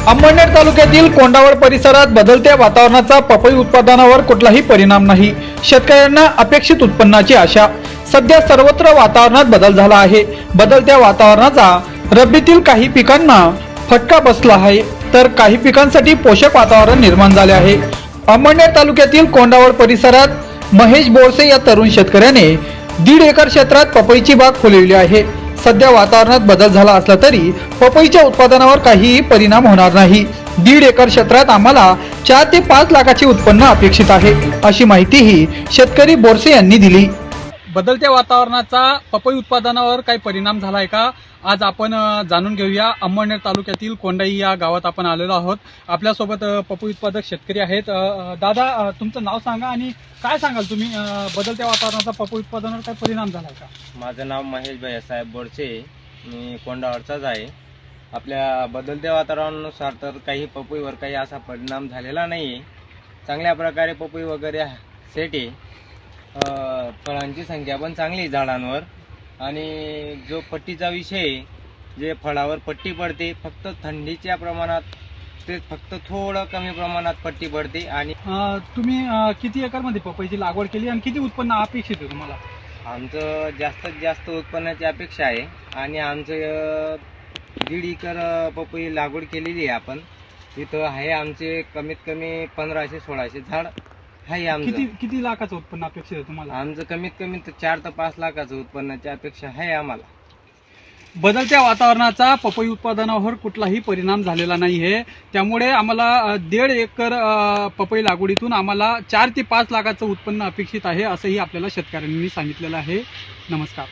अंमळनेर तालुक्यातील कोंडावळ परिसरात बदलत्या वातावरणाचा पपई उत्पादनावर कुठलाही परिणाम नाही। शेतकऱ्यांना अपेक्षित उत्पन्नाची आशा। सध्या सर्वत्र वातावरणात बदल झाला आहे। बदलत्या वातावरणाचा रब्बीतील काही पिकांना फटका बसला आहे, तर काही पिकांसाठी पोषक वातावरण निर्माण झाले आहे। अंमळनेर तालुक्यातील कोंडावळ परिसरात महेश बोरसे या तरुण शेतकऱ्याने 1.5 एकर क्षेत्रात पपईची बाग फुलवली आहे। सध्या वातावरणात बदल झाला असला तरी पपईच्या उत्पादनावर काहीही परिणाम होणार नाही। 1.5 एकर क्षेत्रात आम्हाला 4 ते 5 लाखाचे उत्पन्न अपेक्षित आहे, अशी माहितीही शेतकरी बोरसे यांनी दिली। बदलत्या वातावरणाचा पपई उत्पादनावर काही परिणाम झालाय का, आज आपण जाणून घेऊया। अंमळनेर तालुक्यातील कोंडाई या गावात आपण आलेलो आहोत। आपल्यासोबत पपई उत्पादक शेतकरी आहेत। दादा, तुमचं नाव सांगा आणि काय सांगाल तुम्ही, बदलत्या वातावरणाचा पपई उत्पादनावर काय परिणाम झालाय का? माझं नाव महेश भैयासाहेब बोरसे, मी कोंडावळचाच आहे। आपल्या बदलत्या वातावरणानुसार तर काही पपईवर काही असा परिणाम झालेला नाही। चांगल्या प्रकारे पपई वगैरे सेट आहे। फळांची संख्या पण चांगली झाडांवर, आणि जो पट्टीचा विषय, जे फळावर पट्टी पडते फक्त थंडीच्या प्रमाणात, ते फक्त थोडं कमी प्रमाणात पट्टी पडते। आणि तुम्ही किती एकर मध्ये पपईची लागवड केली आणि किती उत्पन्न अपेक्षित आहे तुम्हाला? आमचं जास्तीत जास्त उत्पन्नाची अपेक्षा आहे, आणि आमचं 1.5 एकर पपई लागवड केलेली आहे आपण। तिथं आहे आमचे कमीत कमी 1500-1600 झाड आहे आमचं। किती लाखाचं उत्पन्न अपेक्षित आहे तुम्हाला? आमचं कमीत कमी 4 ते 5 लाखाचं उत्पन्नाची अपेक्षा आहे आम्हाला। बदलत्या वातावरणाचा पपई उत्पादनावर कुठलाही परिणाम झालेला नाही आहे, त्यामुळे आम्हाला 1.5 एकर पपई लागवडीतून आम्हाला 4 ते 5 लाखाचं उत्पन्न अपेक्षित आहे, असंही आपल्याला शेतकऱ्यांनी सांगितलेलं आहे। नमस्कार।